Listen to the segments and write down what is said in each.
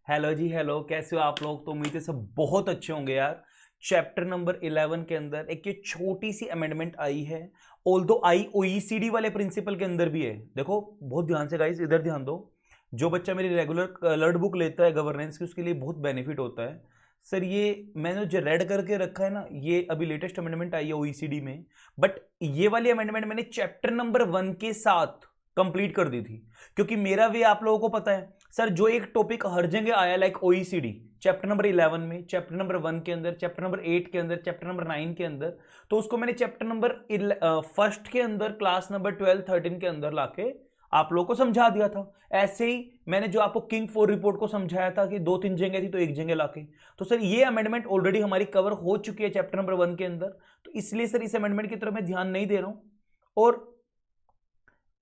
Hello जी, hello. कैसे हो आप लोग? तो उम्मीद है सब बहुत अच्छे होंगे यार। चैप्टर नंबर 11 के अंदर एक ये छोटी सी अमेंडमेंट आई है, ऑल्दो आई ओईसीडी वाले प्रिंसिपल के अंदर भी है। देखो बहुत ध्यान से गाइस, इधर ध्यान दो। जो बच्चा मेरी रेगुलर कलर्ड बुक लेता है गवर्नेंस की, उसके लिए बहुत बेनिफिट होता है। सर ये मैंने जो रेड करके रखा है ना, ये अभी लेटेस्ट अमेंडमेंट आई है ओईसीडी में। बट ये वाली अमेंडमेंट मैंने चैप्टर नंबर 1 के साथ कंप्लीट कर दी थी, क्योंकि मेरा वे आप लोगों को पता है सर, जो एक टॉपिक हर जगह आया लाइक ओईसीडी चैप्टर नंबर 11 में, चैप्टर नंबर 1 के अंदर, चैप्टर नंबर 8 के अंदर, चैप्टर नंबर 9 के अंदर, तो उसको मैंने चैप्टर नंबर फर्स्ट के अंदर, क्लास नंबर 12 13 के अंदर लाके आप लोगों को समझा दिया था। ऐसे ही मैंने जो आपको किंग 4 रिपोर्ट को समझाया था कि 2-3 जगह थी तो एक जगह लाके, तो सर ये अमेंडमेंट ऑलरेडी हमारी कवर हो चुकी है चैप्टर नंबर 1 के अंदर, तो इसलिए सर इस अमेंडमेंट की तरफ मैं ध्यान नहीं दे रहा हूं। और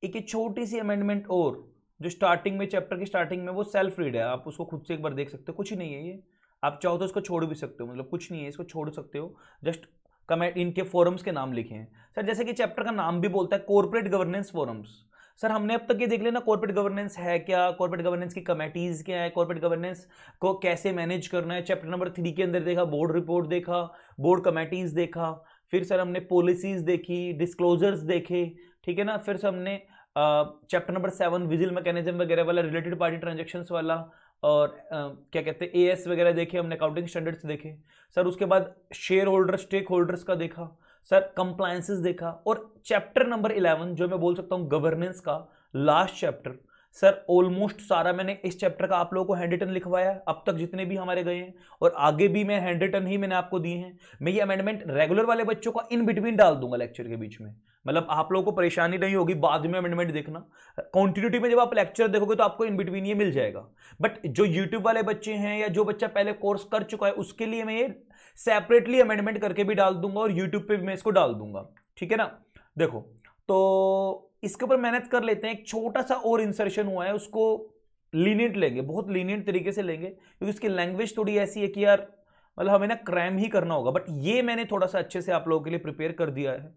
एक छोटी सी अमेंडमेंट और, जो स्टार्टिंग में चैप्टर की स्टार्टिंग में, वो सेल्फ रीड है, आप उसको खुद से एक बार देख सकते हो, कुछ नहीं है ये। आप चाहो तो इसको छोड़ भी सकते हो, मतलब कुछ नहीं है, इसको छोड़ सकते हो। जस्ट कमेंट इनके फोरम्स के नाम लिखे हैं सर, जैसे कि चैप्टर का नाम भी बोलता है कॉर्पोरेट गवर्नेंस फोरम्स। सर हमने अब तक ये देख लेना कॉर्पोरेट गवर्नेंस है क्या, कॉर्पोरेट गवर्नेंस की कमेटीज क्या है, कॉर्पोरेट गवर्नेंस को कैसे मैनेज करना है। चैप्टर नंबर 3 के अंदर देखा बोर्ड रिपोर्ट, देखा बोर्ड कमेटीज, देखा फिर सर हमने पॉलिसीज देखी, डिस्क्लोजर्स देखे, ठीक है ना। फिर से हमने चैप्टर नंबर 7 विजिल मैकेनिज्म वगैरह वाला, रिलेटेड पार्टी ट्रांजेक्शन्स वाला, और क्या कहते हैं एएस वगैरह देखे हमने, अकाउंटिंग स्टैंडर्ड्स देखे सर। उसके बाद शेयर होल्डर स्टेक होल्डर्स का देखा सर, कंप्लायंसेस देखा। और चैप्टर नंबर 11 जो मैं बोल सकता हूं गवर्नेंस का लास्ट चैप्टर, सर ऑलमोस्ट सारा मैंने इस चैप्टर का आप लोगों को हैंड रिटन लिखवाया है अब तक जितने भी हमारे गए हैं, और आगे भी मैं हैंड रिटन ही मैंने आपको दिए हैं। मैं ये अमेंडमेंट रेगुलर वाले बच्चों का इन बिटवीन डाल दूंगा लेक्चर के बीच में, मतलब आप लोगों को परेशानी नहीं होगी बाद में अमेंडमेंट देखना। कॉन्टिन्यूटी में जब आप लेक्चर देखोगे तो आपको इन बिटवीन ये मिल जाएगा। बट जो यूट्यूब वाले बच्चे हैं या जो बच्चा पहले कोर्स कर चुका है, उसके लिए मैं ये सेपरेटली अमेंडमेंट करके भी डाल दूंगा और यूट्यूब पे भी मैं इसको डाल दूंगा, ठीक है ना। देखो तो इसके ऊपर मेहनत कर लेते हैं। एक छोटा सा और इंसर्शन हुआ है, उसको लीनियंट लेंगे, बहुत लीनियंट तरीके से लेंगे, क्योंकि उसकी लैंग्वेज थोड़ी ऐसी है कि यार मतलब हमें ना क्रैम ही करना होगा। बट ये मैंने थोड़ा सा अच्छे से आप लोगों के लिए प्रिपेयर कर दिया है,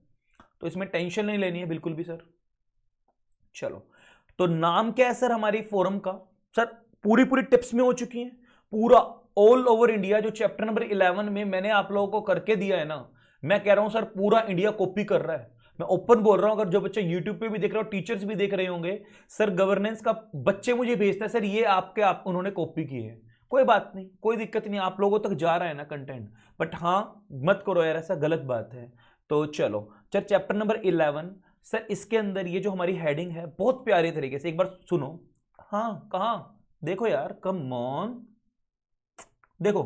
तो इसमें टेंशन नहीं लेनी है बिल्कुल भी सर। चलो, तो नाम क्या है सर हमारी फोरम का? सर पूरी पूरी टिप्स में हो चुकी है, पूरा ऑल ओवर इंडिया। जो चैप्टर नंबर 11 में मैंने आप लोगों को करके दिया है ना, मैं कह रहा हूं सर पूरा इंडिया कॉपी कर रहा है। मैं ओपन बोल रहा हूं, अगर जो बच्चे यूट्यूब पे भी देख रहे हो, टीचर्स भी देख रहे होंगे, सर गवर्नेंस का बच्चे मुझे भेजते हैं सर ये आपके आप उन्होंने कॉपी की है। कोई बात नहीं, कोई दिक्कत नहीं, आप लोगों तक जा रहा है ना कंटेंट। बट हाँ, मत करो यार ऐसा, गलत बात है। तो चलो सर, चैप्टर नंबर 11 सर, इसके अंदर ये जो हमारी हेडिंग है बहुत प्यारे तरीके से एक बार सुनो। हाँ कहाँ, देखो यार, कम ऑन, देखो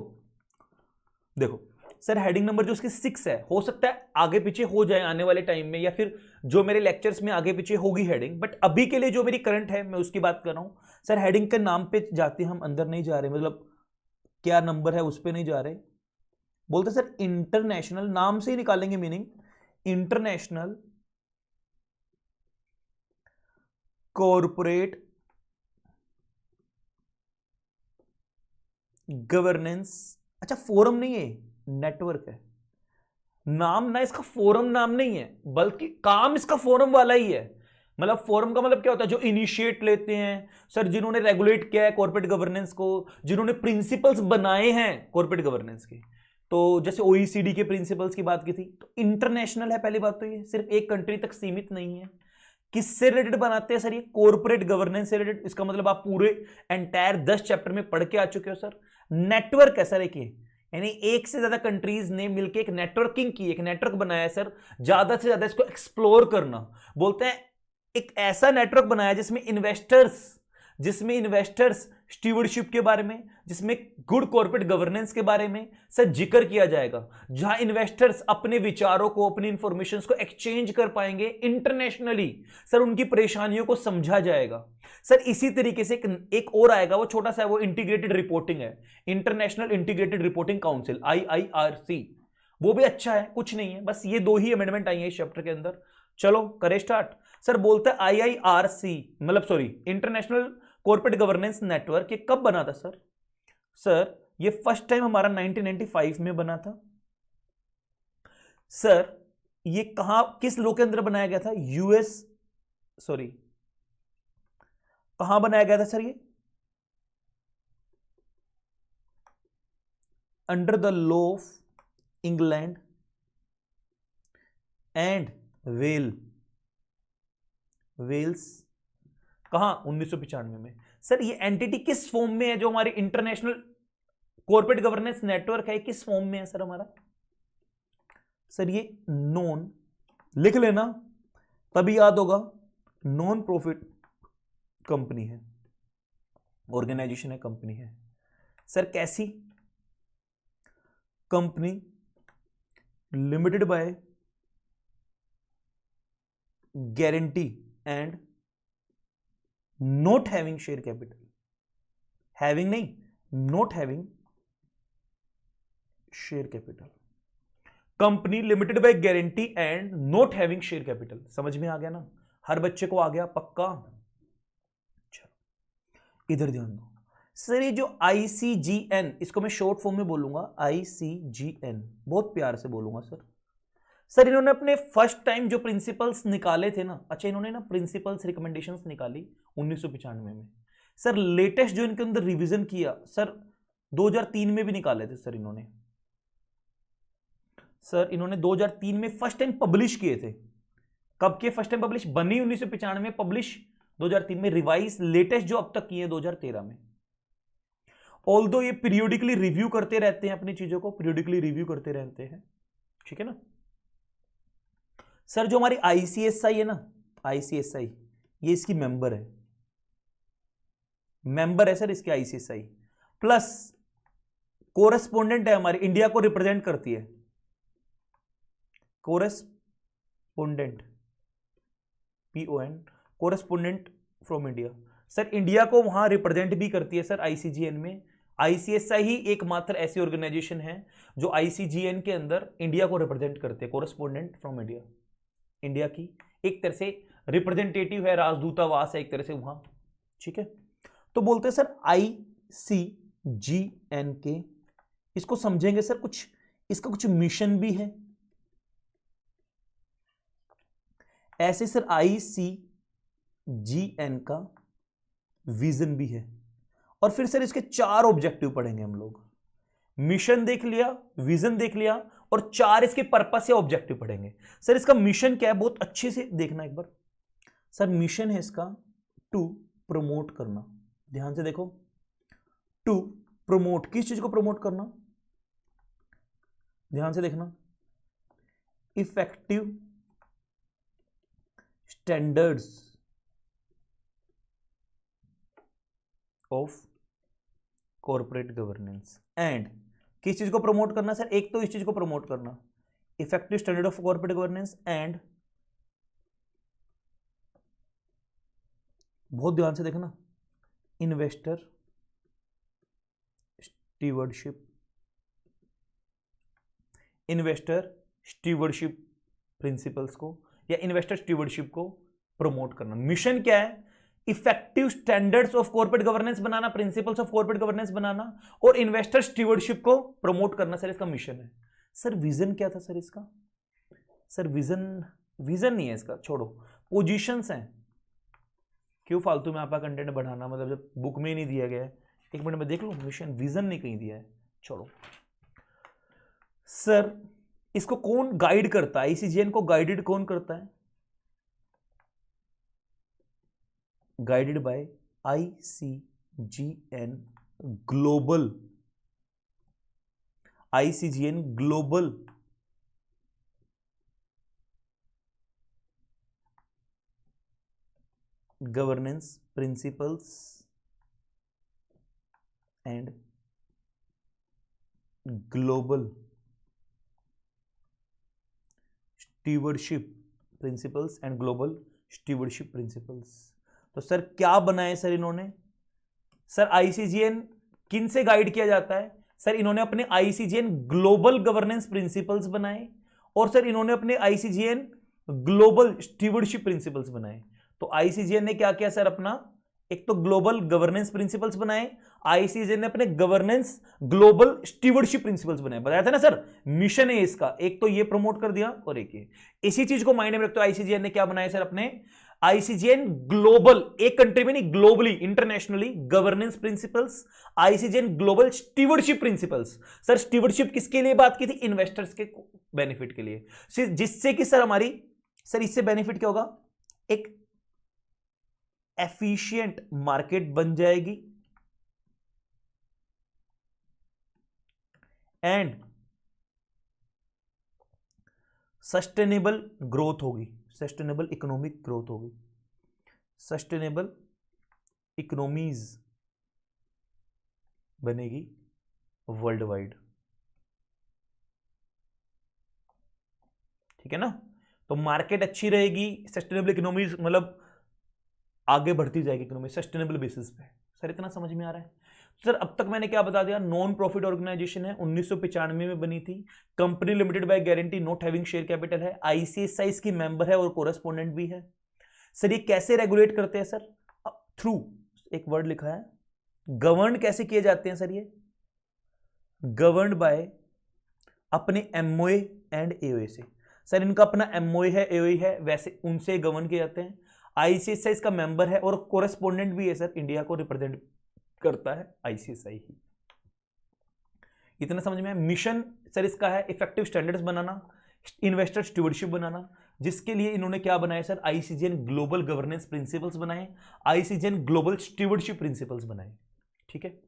देखो सर, हेडिंग नंबर जो उसकी 6 है, हो सकता है आगे पीछे हो जाए आने वाले टाइम में, या फिर जो मेरे लेक्चर्स में आगे पीछे होगी हेडिंग, बट अभी के लिए जो मेरी करंट है मैं उसकी बात कर रहा हूं। सर हेडिंग के नाम पे जाते हम अंदर नहीं जा रहे, मतलब क्या नंबर है उस पर नहीं जा रहे। बोलते सर इंटरनेशनल, नाम से ही निकालेंगे मीनिंग, इंटरनेशनल कॉरपोरेट गवर्नेंस। अच्छा फोरम नहीं है, नेटवर्क है। नाम ना इसका फोरम नाम नहीं है, बल्कि काम इसका फोरम वाला ही है। मतलब फोरम का मतलब क्या होता है? जो इनिशिएट लेते हैं सर, जिन्होंने रेगुलेट किया है कॉर्पोरेट गवर्नेंस को, जिन्होंने प्रिंसिपल्स बनाए हैं कॉर्पोरेट गवर्नेंस के। तो जैसे ओईसीडी के प्रिंसिपल्स की बात की थी, तो इंटरनेशनल है पहली बात, तो ये सिर्फ एक कंट्री तक सीमित नहीं है। किससे रिलेटेड बनाते हैं सर? ये कॉर्पोरेट गवर्नेंस से रिलेटेड। इसका मतलब आप पूरे एंटायर 10 चैप्टर में पढ़ के आ चुके हो सर। नेटवर्क है सर एक, यानी एक से ज्यादा कंट्रीज ने मिलकर एक नेटवर्किंग की, एक नेटवर्क बनाया है सर, ज्यादा से ज्यादा इसको एक्सप्लोर करना बोलते हैं। एक ऐसा नेटवर्क बनाया जिसमें इन्वेस्टर्स स्टीवर्डशिप के बारे में, जिसमें गुड कॉर्पोरेट गवर्नेंस के बारे में सर जिक्र किया जाएगा, जहां इन्वेस्टर्स अपने विचारों को, अपनी इंफॉर्मेशन को एक्सचेंज कर पाएंगे इंटरनेशनली, सर उनकी परेशानियों को समझा जाएगा। सर इसी तरीके से एक और आएगा, वो छोटा सा है, वो इंटीग्रेटेड रिपोर्टिंग है, international integrated reporting council, IIRC। वो भी अच्छा है, कुछ नहीं है, बस ये 2 ही अमेंडमेंट आई है इस चैप्टर के अंदर। चलो करे स्टार्ट। सर बोलता है IIRC, मतलब sorry international corporate governance network, ये कब बना था सर? सर ये फर्स्ट टाइम हमारा 1995 में बना था। सर ये कहां, किस लॉ के अंदर बनाया गया था? यूएस, सॉरी कहां बनाया गया था सर? ये under the law of England and Wales. कहां? 1995 में। सर ये एंटिटी किस फॉर्म में है? जो हमारे इंटरनेशनल कॉर्पोरेट गवर्नेंस नेटवर्क है, किस फॉर्म में है सर हमारा? सर ये नॉन, लिख लेना तभी याद होगा, नॉन प्रॉफिट कंपनी है, ऑर्गेनाइजेशन है, कंपनी है। सर कैसी? Company limited by guarantee and not having share capital. Having नहीं, not having share capital. Company limited by guarantee and not having share capital. समझ में आ गया ना? हर बच्चे को आ गया पक्का? चलो इधर ध्यान दो। सर ये जो ICGN, इसको मैं शॉर्ट फॉर्म में बोलूंगा ICGN, बहुत प्यार से बोलूंगा सर। सर इन्होंने अपने फर्स्ट टाइम जो प्रिंसिपल्स निकाले थे ना, अच्छा इन्होंने ना प्रिंसिपल्स रिकमेंडेशंस निकाली 1995 में। सर लेटेस्ट जो इनके अंदर रिवीजन किया सर 2003 में भी निकाले थे सर इन्होंने। सर इन्होंने 2003 में फर्स्ट टाइम पब्लिश किए थे। कब के फर्स्ट टाइम पब्लिश? बनी 1995 में, पब्लिश 2003 में, रिवाइज लेटेस्ट जो अब तक किए 2013 में। ऑल्दो ये पीरियोडिकली रिव्यू करते रहते हैं अपनी चीजों को, पीरियोडिकली रिव्यू करते रहते हैं, ठीक है ना। सर जो हमारी ICSI है ना, ICSI ये इसकी मेंबर है, मेंबर है सर इसके ICSI, प्लस कोरेस्पोंडेंट है हमारी, इंडिया को रिप्रेजेंट करती है, correspondent PON, correspondent from India. Sir India को वहां रिप्रेजेंट भी करती है सर ICGN में। ICSI ही एकमात्र ऐसी ऑर्गेनाइजेशन है जो ICGN के अंदर इंडिया को रिप्रेजेंट करते हैं, कोरेस्पोंडेंट फ्रॉम इंडिया। इंडिया की एक तरह से रिप्रेजेंटेटिव है, राजदूतावास है एक तरह से वहां, ठीक है। तो बोलते हैं सर ICGN के, इसको समझेंगे सर, कुछ इसका कुछ मिशन भी है ऐसे सर। ICGN का विजन भी है, और फिर सर इसके 4 ऑब्जेक्टिव पढ़ेंगे हम लोग। मिशन देख लिया, विजन देख लिया, और 4 इसके पर्पस या ऑब्जेक्टिव पढ़ेंगे। सर इसका मिशन क्या है बहुत अच्छे से देखना एक बार। सर मिशन है इसका टू प्रमोट करना, ध्यान से देखो, टू प्रमोट, किस चीज को प्रमोट करना? ध्यान से देखना, effective standards of corporate governance. And किस चीज को प्रमोट करना सर? एक तो इस चीज को प्रमोट करना, effective standard of corporate governance, and बहुत ध्यान से देखना, investor stewardship, investor stewardship principles को या इन्वेस्टर स्टीवर्डशिप को प्रमोट करना। मिशन क्या है? Effective standards of corporate governance बनाना, प्रिंसिपल्स ऑफ कॉर्पोरेट गवर्नेंस बनाना, और इन्वेस्टर स्टीवर्डशिप को प्रमोट करना सर इसका मिशन है। सर विजन क्या था सर इसका? सर विजन नहीं है इसका, छोड़ो, पोजीशंस हैं। क्यों फालतू में आपका कंटेंट बढ़ाना, मतलब जब बुक में ही नहीं दिया गया है। एक मिनट में देख लो, मिशन विजन नहीं कहीं दिया है, छोड़ो। सर इसको कौन गाइड करता है? ICGN को गाइडेड कौन करता है? Guided by ICGN global, ICGN global governance principles and global stewardship principles and global stewardship principles. तो सर क्या बनाए सर इन्होंने? सर ICGN किन से गाइड किया जाता है? सर इन्होंने अपने ICGN ग्लोबल गवर्नेंस प्रिंसिपल्स बनाए, और सर इन्होंने अपने ICGN ग्लोबल स्टीवर्डशिप प्रिंसिपल्स बनाए। तो ICGN ने क्या किया सर अपना? एक तो ग्लोबल गवर्नेंस प्रिंसिपल्स बनाए, ICGN ने अपने गवर्नेंस ग्लोबल स्टीवर्डशिप प्रिंसिपल्स बनाए। बताया था ना सर, मिशन है इसका, एक तो ये प्रमोट कर दिया और एक ये। इसी चीज को माइंड में रखते हो, ICGN ने क्या बनाया सर अपने आईसीजेन ग्लोबल, एक कंट्री में नहीं, globally, internationally governance principles, ICGN global stewardship principles. Sir stewardship किसके लिए बात की थी? इन्वेस्टर्स के बेनिफिट के लिए, जिससे कि सर हमारी, सर इससे बेनिफिट क्या होगा? एक एफिशिएंट मार्केट बन जाएगी एंड सस्टेनेबल ग्रोथ होगी, सस्टेनेबल इकोनॉमिक ग्रोथ होगी, सस्टेनेबल इकोनॉमीज बनेगी वर्ल्ड वाइड। ठीक है ना? तो मार्केट अच्छी रहेगी, सस्टेनेबल इकोनॉमीज मतलब आगे बढ़ती जाएगी इकोनॉमी सस्टेनेबल बेसिस पे। सर इतना समझ में आ रहा है? सर अब तक मैंने क्या बता दिया? नॉन प्रॉफिट ऑर्गेनाइजेशन है, 1995 में बनी थी, company limited by guarantee, not having share capital है, आईसीएसआई की मेंबर है और कोरेस्पोंडेंट भी है। सर ये कैसे रेगुलेट करते हैं सर? थ्रू, एक वर्ड लिखा है, गवर्न कैसे किए जाते हैं सर? ये गवर्न बाय अपने एमओए एंड एओए से। सर इनका अपना एमओए है, एओए है, वैसे उनसे गवर्न किए जाते हैं। आईसीएसआई इसका मेंबर है और कोरेस्पोंडेंट भी है सर, इंडिया को रिप्रेजेंट करता है आईसीएसआई ही। इतना समझ में है? मिशन सर इसका है इफेक्टिव स्टैंडर्ड्स बनाना, इन्वेस्टर स्टूवर्डशिप बनाना, जिसके लिए इन्होंने क्या बनाया सर? आईसीजेन ग्लोबल गवर्नेंस प्रिंसिपल्स बनाए, आईसीजेन ग्लोबल स्टूवर्डशिप प्रिंसिपल्स बनाए। ठीक है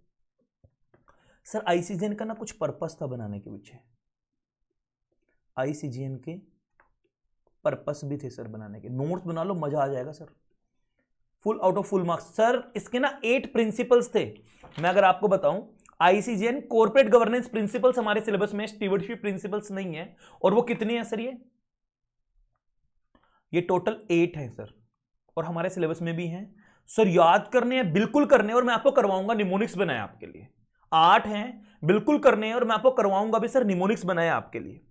सर, आईसीजेन का ना कुछ पर्पस था बनाने के पीछे, आईसीजेन के पर्पस भी थे सर बनाने के, नोट्स बना लो, मजा आ जाएगा sir, full out of full marks. Sir इसके ना 8 प्रिंसिपल्स थे, मैं अगर आपको बताऊं, आईसीजेन कॉर्पोरेट गवर्नेंस प्रिंसिपल्स हमारे सिलेबस में, स्टीवर्डशिप प्रिंसिपल्स नहीं है। और वो कितनी है सर? ये टोटल 8 है सर, और हमारे सिलेबस में भी हैं सर, याद करने हैं, बिल्कुल करने हैं, और मैं आपको करवाऊंगा, निमोनिक्स बनाया आपके लिए। 8 हैं, बिल्कुल करने हैं, और मैं आपको करवाऊंगा भी सर, निमोनिक्स बनाया आपके लिए।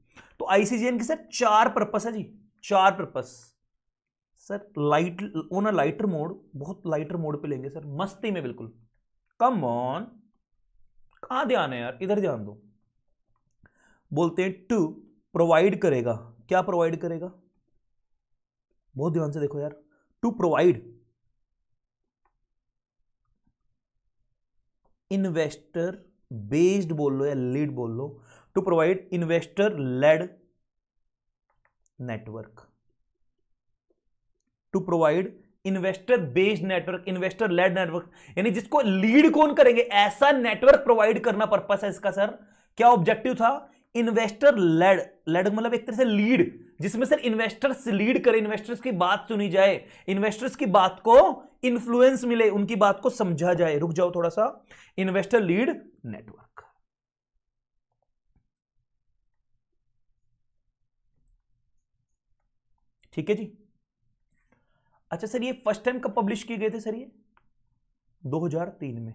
तो आईसीजेन की सर 4 पर्पस है जी, 4 purpose sir. Light on a lighter mode, बहुत लाइटर मोड पे लेंगे सर, मस्ती में बिल्कुल। कम ऑन, कहां ध्यान है यार? इधर ध्यान दो। बोलते हैं टू प्रोवाइड करेगा, क्या प्रोवाइड करेगा? बहुत ध्यान से देखो यार, टू प्रोवाइड इन्वेस्टर बेस्ड बोल लो या लीड बोल लो, to provide investor led network, to provide investor based network, investor led network, यानी जिसको लीड कौन करेंगे, ऐसा नेटवर्क प्रोवाइड करना पर्पस है इसका सर। क्या ऑब्जेक्टिव था? इन्वेस्टर लेड, लेड मतलब एक तरह से लीड, जिसमें सर इन्वेस्टर्स लीड करें, इन्वेस्टर्स की बात सुनी जाए, इन्वेस्टर्स की बात को इन्फ्लुएंस मिले, उनकी बात को समझा जाए। रुक जाओ थोड़ा सा, इन्वेस्टर लीड नेटवर्क। ठीक है जी। अच्छा सर, ये फर्स्ट टाइम कब पब्लिश किए गए थे सर? ये 2003 में।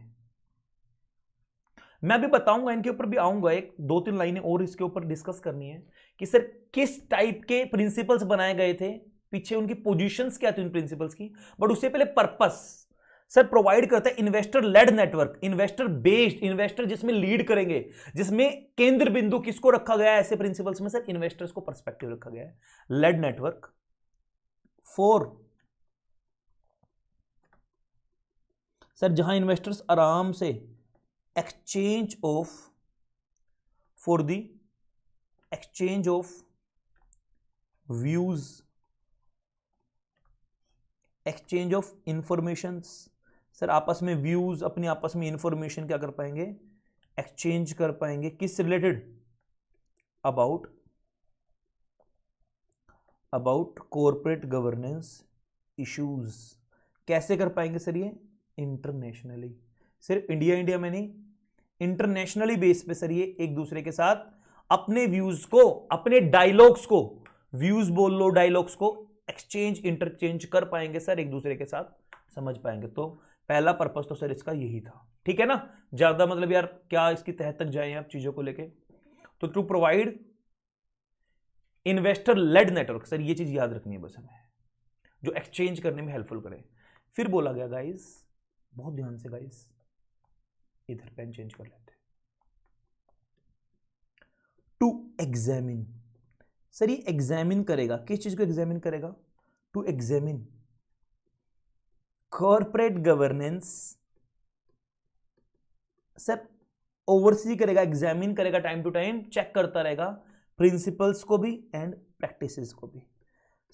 मैं भी बताऊंगा, इनके ऊपर भी आऊंगा, एक 2-3 लाइनें और इसके ऊपर डिस्कस करनी है कि सर किस टाइप के प्रिंसिपल्स बनाए गए थे, पीछे उनकी पोजीशंस क्या थी उन प्रिंसिपल्स की। बट उससे पहले पर्पस सर प्रोवाइड करता है investor led network, investor based, investor जिसमें लीड करेंगे, जिसमें केंद्र बिंदु किसको रखा गया है ऐसे प्रिंसिपल्स में सर? इन्वेस्टर्स को पर्सपेक्टिव रखा गया है। लेड नेटवर्क फॉर सर जहां इन्वेस्टर्स आराम से exchange of, for the exchange of views, exchange of information sir, आपस में व्यूज, अपनी आपस में इंफॉर्मेशन क्या कर पाएंगे? एक्सचेंज कर पाएंगे। किस related? About corporate governance issues. कैसे कर पाएंगे सर ये? इंटरनेशनली, सिर्फ इंडिया में नहीं, इंटरनेशनली बेस पे सर ये एक दूसरे के साथ अपने व्यूज को, अपने डायलॉग्स को, व्यूज बोल लो, डायलॉग्स को एक्सचेंज, इंटरचेंज कर पाएंगे सर, एक दूसरे के साथ समझ पाएंगे। तो पहला पर्पस तो सर इसका यही था। ठीक है ना? ज्यादा मतलब यार क्या इसकी तह तक जाए आप चीजों को लेके। तो to provide investor led network sir, ये चीज याद रखनी है बस हमें, जो एक्सचेंज करने में हेल्पफुल करे। फिर बोला गया गाइस, बहुत ध्यान से गाइस, इधर पेन चेंज कर लेते, टू एग्जामिन सर, ये एग्जामिन करेगा, किस चीज को एग्जामिन करेगा? To examine corporate governance sir oversee करेगा, एग्जामिन करेगा, टाइम टू टाइम चेक करता रहेगा प्रिंसिपल्स को भी एंड प्रैक्टिसेस को भी।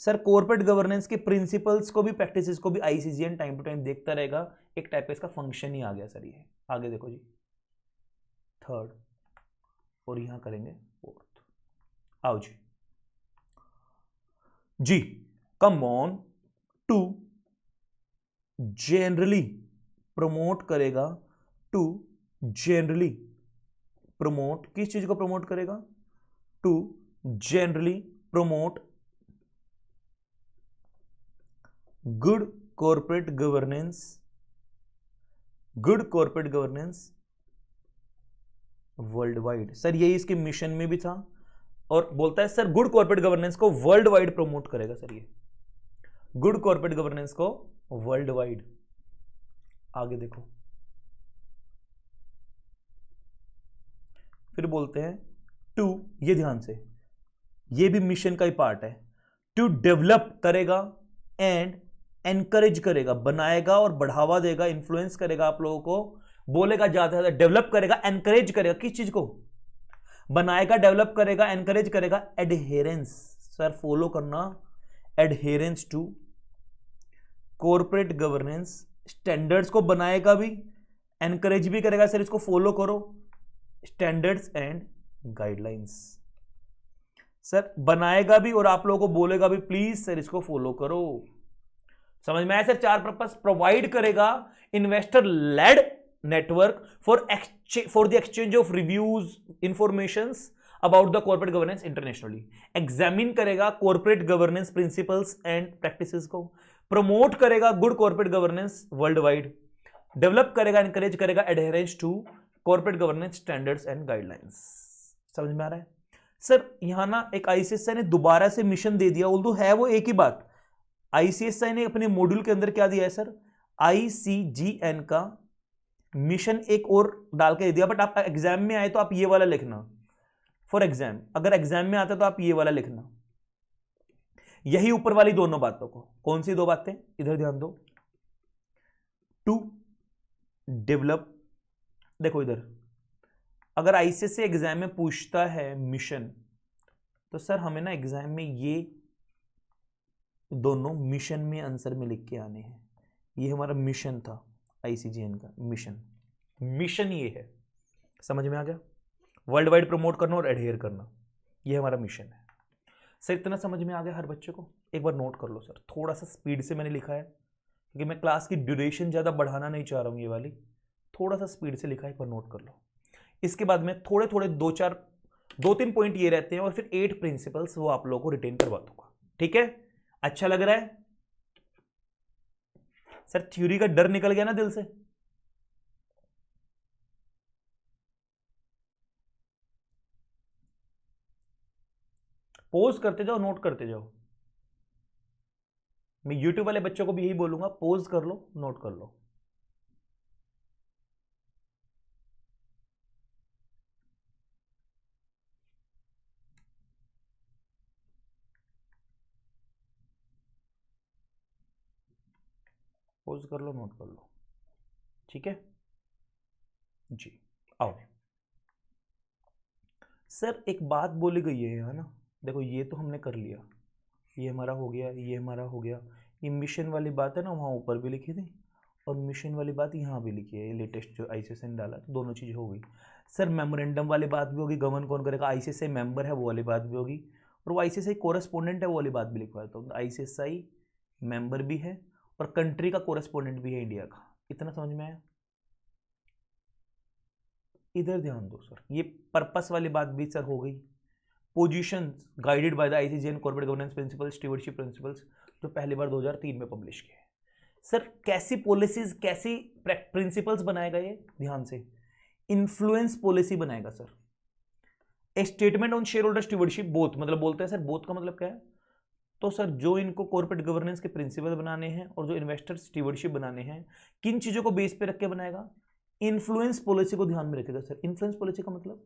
सर कॉर्पोरेट गवर्नेंस के प्रिंसिपल्स को भी प्रैक्टिसेस को भी आईसीजीएन टाइम टू टाइम देखता रहेगा। एक टाइप का इसका फंक्शन ही आ गया सर ये। आगे देखो जी, थर्ड और यहां करेंगे फोर्थ। आओ जी जी, come on to generally promote करेगा, टू जनरली प्रमोट, किस चीज को प्रमोट करेगा? To generally promote good corporate governance, good corporate governance worldwide. Sir यही इसके मिशन में भी था और बोलता है सर गुड कॉर्पोरेट गवर्नेंस को वर्ल्ड वाइड प्रमोट करेगा। सर ये गुड कॉर्पोरेट गवर्नेंस को वर्ल्ड वाइड। आगे देखो, फिर बोलते हैं टू, ये ध्यान से, ये भी मिशन का ही पार्ट है, टू डेवलप करेगा एंड एनकरेज करेगा, बनाएगा और बढ़ावा देगा, इन्फ्लुएंस करेगा आप लोगों को, बोलेगा ज्यादा ज्यादा, डेवलप करेगा, एनकरेज करेगा, किस चीज को? बनाएगा, डेवलप करेगा, एनकरेज करेगा एडहेरेंस, सर फॉलो करना, adherence to corporate governance standards को बनाएगा भी, एनकरेज भी करेगा, सर इसको फॉलो करो, स्टैंडर्ड्स एंड गाइडलाइंस। सर बनाएगा भी और आप लोगों को बोलेगा भी प्लीज सर इसको फॉलो करो। समझ में आया सर? चार पर्पस, प्रोवाइड करेगा investor led network for the exchange of reviews, informations about the corporate governance internationally, examine करेगा corporate governance principles and practices को, प्रमोट करेगा good corporate governance worldwide, develop करेगा, एनकरेज करेगा adherence to corporate governance standards and guidelines. समझ में आ रहा है? Sir यहां ना एक आईसीएसआई ने दोबारा से मिशन दे दिया, ऑल्दो है वो एक ही बात। आईसीएसआई ने अपने मॉड्यूल के अंदर क्या दिया है सर? आईसीजीएन का मिशन एक और डाल के दे दिया, बट आप एग्जाम में आए तो आप ये वाला लिखना फॉर एग्जाम, अगर एग्जाम में आता तो आप ये वाला लिखना, यही ऊपर वाली दोनों बातों को। कौन सी दो बातें? इधर ध्यान दो, टू डेवलप, देखो इधर, अगर आईसीएसआई एग्जाम में पूछता है मिशन, तो सर हमें ना एग्जाम में ये दोनों मिशन में आंसर में लिख के आने हैं। ये हमारा मिशन था आईसीजीएन का, मिशन ये है। समझ में आ गया? वर्ल्ड वाइड प्रमोट करना और एडहेयर करना, ये हमारा मिशन है। सर इतना समझ में आ गया हर बच्चे को? एक बार नोट कर लो सर, थोड़ा सा स्पीड से मैंने लिखा है क्योंकि मैं क्लास की ड्यूरेशन ज़्यादा बढ़ाना नहीं चाह रहा हूँ, ये वाली थोड़ा सा स्पीड से लिखा है, एक बार नोट कर लो। इसके बाद में थोड़े थोड़े दो तीन पॉइंट ये रहते हैं और फिर 8 प्रिंसिपल्स वो आप लोगों को रिटेन करवा दूंगा। ठीक है? अच्छा लग रहा है सर? थ्योरी का डर निकल गया ना दिल से? पोज करते जाओ, नोट करते जाओ। मैं यूट्यूब वाले बच्चों को भी यही बोलूंगा, पोज कर लो, नोट कर लो। पोज कर लो, नोट कर लो। ठीक है जी, आओ सर एक बात बोली गई है ना, देखो ये तो हमने कर लिया, ये हमारा हो गया, ये हमारा हो गया। ये मिशन वाली बात है ना, वहाँ ऊपर भी लिखी थी और मिशन वाली बात यहाँ भी लिखी है, ये लेटेस्ट जो आईसीएसआई ने डाला, तो दोनों चीज़ हो गई। सर मेमोरेंडम वाली बात भी होगी, गवर्न कौन करेगा, आईसीएसआई मेंबर है वो वाली बात भी होगी, और वो आईसीएसआई कोरेस्पोंडेंट है वो वाली बात भी लिखवा देता हूँ। आईसीएसआई मेंबर भी है और कंट्री का कोरेस्पोंडेंट भी है इंडिया का। इतना समझ में आया? इधर ध्यान दो सर, ये पर्पस वाली बात भी सर हो गई। Position guided by the ICGN corporate governance principles, stewardship principles, जो पहली बार 2003 में पब्लिश किए। सर कैसी पॉलिसीज, कैसी प्रिंसिपल्स बनाएगा ये? ध्यान से, इन्फ्लुएंस पॉलिसी बनाएगा sir. A statement on share holder stewardship both, मतलब बोलते हैं सर बोथ का मतलब क्या है? तो सर जो इनको कॉर्पोरेट गवर्नेंस के प्रिंसिपल बनाने हैं और जो इन्वेस्टर स्टीवर्डशिप बनाने हैं, किन चीजों को बेस पे रख के बनाएगा? इन्फ्लुएंस पॉलिसी को ध्यान में रखेगा सर। इन्फ्लुएंस पॉलिसी का मतलब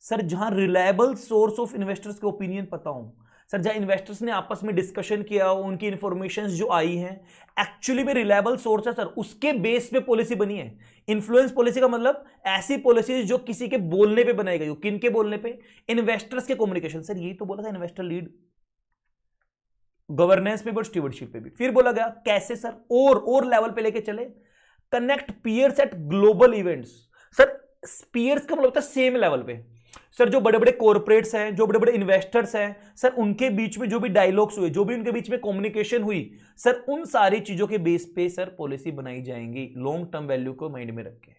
सर जहां रिलायबल सोर्स ऑफ इन्वेस्टर्स के ओपिनियन पता हो। सर जहां इन्वेस्टर्स ने आपस में डिस्कशन किया, उनकी इंफॉर्मेशन जो आई हैं एक्चुअली में रिलायबल सोर्स है सर, उसके बेस पे पॉलिसी बनी है। इन्फ्लुएंस पॉलिसी का मतलब ऐसी पॉलिसीज जो किसी के बोलने पे बनाई गई हो। किन के बोलने पे? इन्वेस्टर्स के कम्युनिकेशन। सर यही तो बोला था, इन्वेस्टर लीड गवर्नेंस पे भी और स्टीवर्डशिप पे भी। फिर बोला गया कैसे सर, और लेवल पे लेके चले, connect peers at global events. Sir peers का मतलब होता है सेम लेवल पे। सर जो बड़े बड़े कॉर्पोरेट्स हैं, जो बड़े बड़े इन्वेस्टर्स हैं सर, उनके बीच में जो भी डायलॉग्स हुए, जो भी उनके बीच में कम्युनिकेशन हुई सर, उन सारी चीजों के बेस पे सर पॉलिसी बनाई जाएंगी, लॉन्ग टर्म वैल्यू को माइंड में रख के।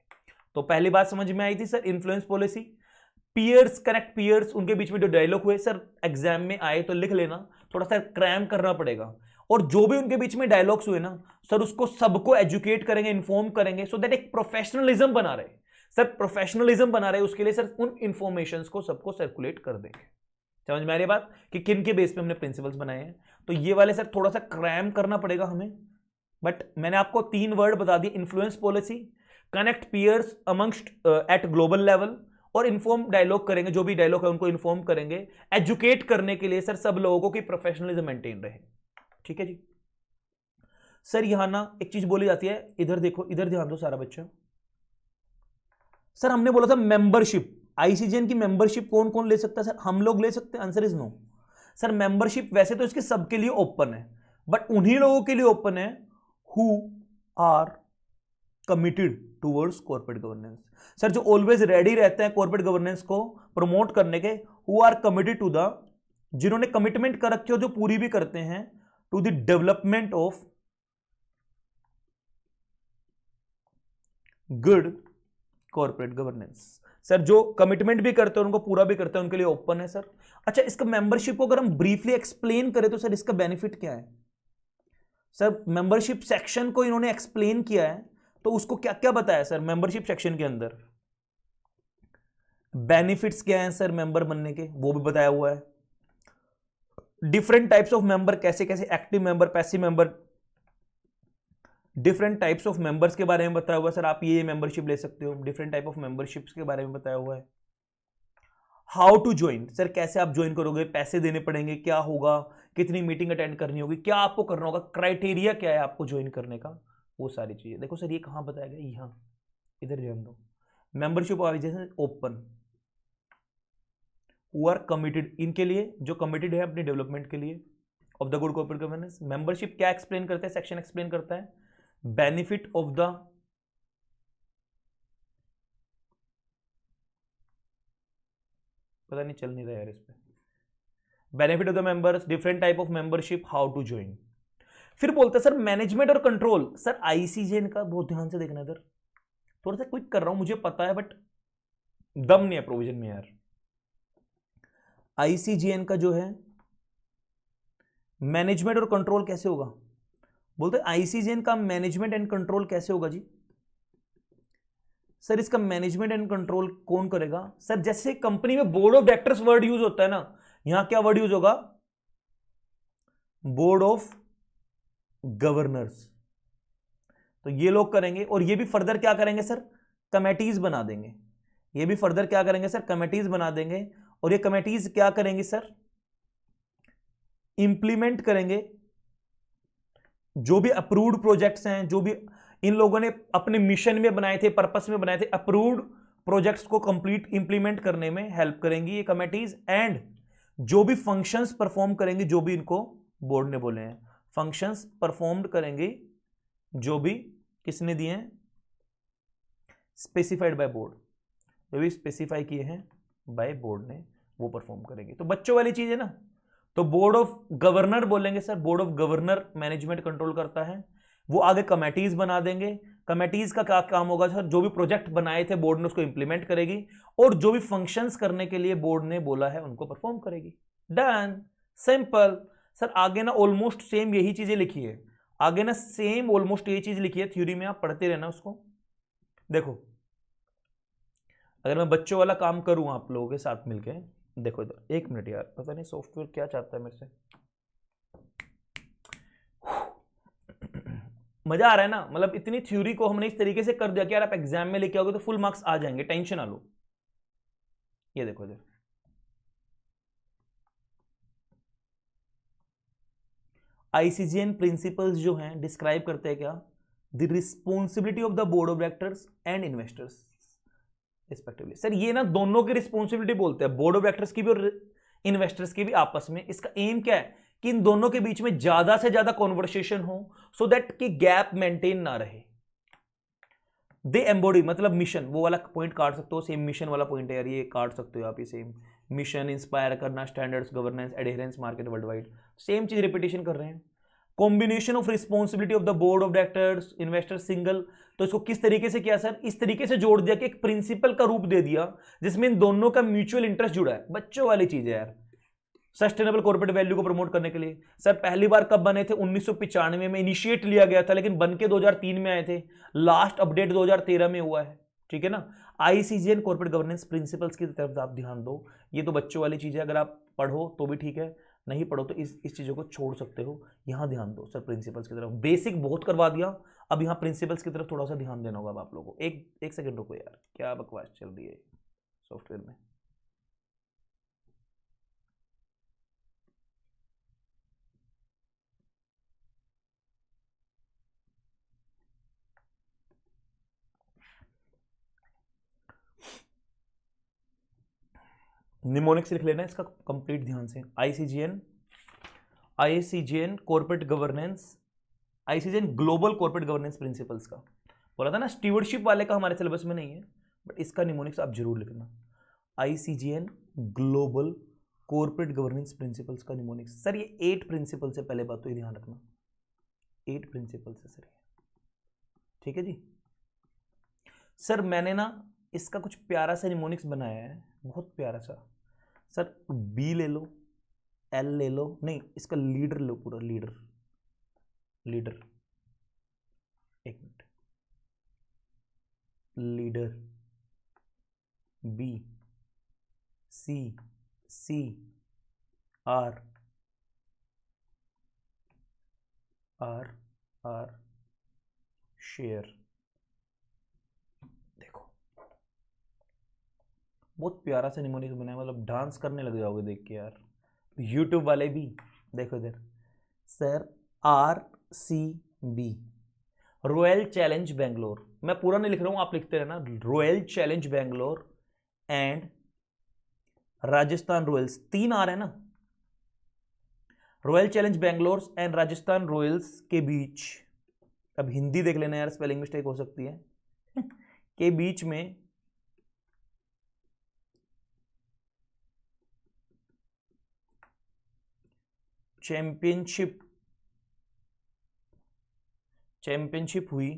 तो पहली बात समझ में आई थी sir, influence policy, peers, connect peers, उनके बीच में जो डायलॉग हुए सर, एग्जाम में आए तो लिख लेना, थोड़ा सा क्रैम करना पड़ेगा। और जो भी उनके बीच में डायलॉग्स हुए ना सर, उसको सबको एजुकेट करेंगे, इन्फॉर्म करेंगे, सो दैट एक प्रोफेशनलिज्म बना रहे सर, प्रोफेशनलिज्म बना रहे उसके लिए सर उन इंफॉर्मेशंस को सबको सर्कुलेट कर देंगे। समझ में आ रही बात कि किन के बेस पे हमने प्रिंसिपल्स बनाए हैं। तो ये वाले सर थोड़ा सा क्रैम करना पड़ेगा हमें, बट मैंने आपको 3 वर्ड बता दिए, influence policy, connect peers amongst at global level, और इन्फॉर्म डायलॉग करेंगे, जो भी डायलॉग है उनको इन्फॉर्म करेंगे, एजुकेट करने के लिए सर सब लोगों को कि प्रोफेशनलिज्म मेंटेन रहे। ठीक है जी। सर यहां ना एक चीज बोली जाती है, इधर देखो, इधर ध्यान दो सारा बच्चा। सर हमने बोला था मेंबरशिप, आईसीजेएन की मेंबरशिप कौन कौन ले सकता है सर? हम लोग ले सकते हैं? Answer is no. Sir membership वैसे तो इसके सबके लिए ओपन है, बट उन्हीं लोगों के लिए ओपन है who are committed towards corporate governance. Sir जो ऑलवेज रेडी रहते हैं कॉर्पोरेट गवर्नेंस को प्रमोट करने के, who are committed to the, जिन्होंने कमिटमेंट कर रखी हो, जो पूरी भी करते हैं, to the development of good corporate governance. Sir जो कमिटमेंट भी करते हैं, उनको पूरा भी करते हैं, उनके लिए ओपन है सर। अच्छा, इसका मेंबरशिप को अगर हम ब्रीफली एक्सप्लेन करें तो सर इसका बेनिफिट क्या है? सर मेंबरशिप सेक्शन को इन्होंने एक्सप्लेन किया है, तो उसको क्या क्या बताया सर मेंबरशिप सेक्शन के अंदर? बेनिफिट्स क्या हैं सर मेंबर बनने के, वो भी बताया हुआ है। डिफरेंट टाइप्स ऑफ मेंबर, कैसे कैसे, active member, passive member, different types of members के बारे में बताया हुआ है सर, आप ये मेंबरशिप ले सकते हो। डिफरेंट टाइप ऑफ मेंबरशिप्स के बारे में बताया हुआ है। हाउ टू ज्वाइन, सर कैसे आप ज्वाइन करोगे, पैसे देने पड़ेंगे, क्या होगा, कितनी मीटिंग अटेंड करनी होगी, क्या आपको करना होगा, क्राइटेरिया क्या है आपको ज्वाइन करने का, वो सारी चीजें। देखो सर ये कहां बताया गया, यहां, इधर ध्यान दो। Membership organisation open, who are committed, इनके लिए जो कमिटेड है अपनी डेवलपमेंट के लिए of the good corporate governance. Membership क्या एक्सप्लेन करता है, सेक्शन एक्सप्लेन करता है, बेनिफिट ऑफ द, पता नहीं चल नहीं रहा यार इस पे, benefit of the members, different type of membership, how to join. फिर बोलते हैं सर मैनेजमेंट और कंट्रोल। सर आईसीजेएन का बहुत ध्यान से देखना, इधर थोड़ा सा क्विक कर रहा हूं, मुझे पता है बट दम नहीं है प्रोविजन में यार। आईसीजेएन का जो है मैनेजमेंट और कंट्रोल कैसे होगा, बोलते हैं आईसीजेएन का मैनेजमेंट एंड कंट्रोल कैसे होगा जी? सर इसका मैनेजमेंट एंड कंट्रोल कौन करेगा? सर जैसे कंपनी में board of directors word use होता है ना, यहां क्या वर्ड यूज होगा? Board of governors. तो ये लोग करेंगे, और ये भी फर्दर क्या करेंगे सर? कमेटीज बना देंगे। ये भी फर्दर क्या करेंगे सर? कमेटीज बना देंगे। और ये कमेटीज क्या करेंगे सर? इंप्लीमेंट करेंगे जो भी अप्रूव्ड प्रोजेक्ट्स हैं, जो भी इन लोगों ने अपने मिशन में बनाए थे, पर्पस में बनाए थे, अप्रूव्ड प्रोजेक्ट्स को कंप्लीट इंप्लीमेंट करने में हेल्प करेंगी ये कमेटीज। एंड जो भी फंक्शंस परफॉर्म करेंगे, जो भी इनको बोर्ड ने बोले हैं फंक्शंस परफॉर्म्ड करेंगे, जो भी किसने दिए हैं? स्पेसिफाइड बाय बोर्ड, जो भी स्पेसिफाई किए हैं बाय बोर्ड ने, वो परफॉर्म करेंगे। तो बच्चों वाली चीज है ना, तो बोर्ड ऑफ गवर्नर बोलेंगे sir, board of governor management control करता है, वो आगे कमेटीज बना देंगे। कमेटीज का क्या काम होगा सर? जो भी प्रोजेक्ट बनाए थे बोर्ड ने उसको इंप्लीमेंट करेगी, और जो भी फंक्शंस करने के लिए बोर्ड ने बोला है उनको परफॉर्म करेगी। Done, simple. सर आगे ना ऑलमोस्ट सेम यही चीजें लिखी है, आगे ना सेम ऑलमोस्ट यही चीज लिखी है थ्योरी में, आप पढ़ते रहना उसको। देखो अगर मैं बच्चों वाला काम करूं आप लोगों के साथ मिलके, देखो इधर, एक मिनट यार, पता नहीं सॉफ्टवेयर क्या चाहता है मेरे से। मजा आ रहा है ना, मतलब इतनी थ्योरी को हमने इस तरीके से कर दिया कि यार आप एग्जाम में लेके आओगे तो फुल मार्क्स आ जाएंगे, टेंशन ना लो। ये देखो इधर, आईसीजीएन प्रिंसिपल्स जो हैं डिस्क्राइब करते हैं क्या, the responsibility of the board of directors and investors respectively. Sir ये ना दोनों की रिस्पॉन्सिबिलिटी बोलते हैं, बोर्ड ऑफ डायरेक्टर्स की भी और इन्वेस्टर्स की भी आपस में। इसका एम क्या है कि इन दोनों के बीच में ज्यादा से ज्यादा कॉन्वर्सेशन हो, सो दैट कि गैप मेंटेन ना रहे। दे एम्बॉडी मतलब मिशन, वो वाला पॉइंट काट सकते हो, सेम मिशन वाला पॉइंट है यार, ये काट सकते हो आप, ये सेम मिशन, इंस्पायर करना, standards, governance, adherence, market world wide, same चीज रिपीटेशन कर रहे हैं। Combination of responsibility of the board of directors investor single, तो इसको किस तरीके से किया सर, इस तरीके से जोड़ दिया कि एक प्रिंसिपल का रूप दे दिया जिसमें इन दोनों का म्यूचुअल इंटरेस्ट जुड़ा है। बच्चों वाली चीज है यार, सस्टेनेबल कॉर्पोरेट वैल्यू को प्रमोट करने के लिए। सर पहली बार कब बने थे, 1995 में इनिशिएट लिया गया था, लेकिन बन के 2003 में आए थे, लास्ट अपडेट 2013 में हुआ है, ठीक है ना। आईसीजीएन कॉर्पोरेट गवर्नेंस प्रिंसिपल्स की तरफ आप ध्यान दो, ये तो बच्चों वाली चीज है, अगर आप पढ़ो तो भी ठीक है, नहीं पढ़ो तो इस चीजों को छोड़ सकते हो। यहां ध्यान दो सर प्रिंसिपल्स की तरफ, बेसिक बहुत करवा दिया, अब यहां प्रिंसिपल्स की तरफ थोड़ा सा ध्यान देना होगा आप लोगों को। एक सेकंड रुको यार, क्या बकवास चल रही है सॉफ्टवेयर में। निमोनिक्स लिख लेना इसका कंप्लीट ध्यान से। ICGN corporate governance, ICGN global corporate governance principles का बोला था ना, स्टीवर्डशिप वाले का हमारे सिलेबस में नहीं है, बट इसका निमोनिक्स आप जरूर लिखना। आईसीजीएन ग्लोबल कॉर्पोरेट गवर्नेंस प्रिंसिपल्स का निमोनिक्स। सर ये 8 प्रिंसिपल्स है, पहले बात तो ये ध्यान रखना, 8 प्रिंसिपल्स है सर ये, ठीक है जी। सर मैंने ना इसका कुछ प्यारा सा निमोनिक्स बनाया है, बहुत प्यारा सा। सर बी ले लो, एल ले लो, नहीं इसका लीडर लो, पूरा लीडर, एक minute, leader, B, C, R, share. देखो बहुत प्यारा सा निमोनिक्स बनाया, मतलब डांस करने लग जाओगे देख के यार, यूट्यूब वाले भी। देखो इधर sir, RCB royal challenge Bangalore, मैं पूरा नहीं लिख रहा हूं, आप लिखते रहना, royal challenge Bangalore and Rajasthan Royals, 3 आ रहे हैं ना, royal challenge Bangalore and Rajasthan Royals के बीच, अब हिंदी देख लेना यार, स्पेलिंग मिस्टेक हो सकती है के बीच में चैंपियनशिप हुई,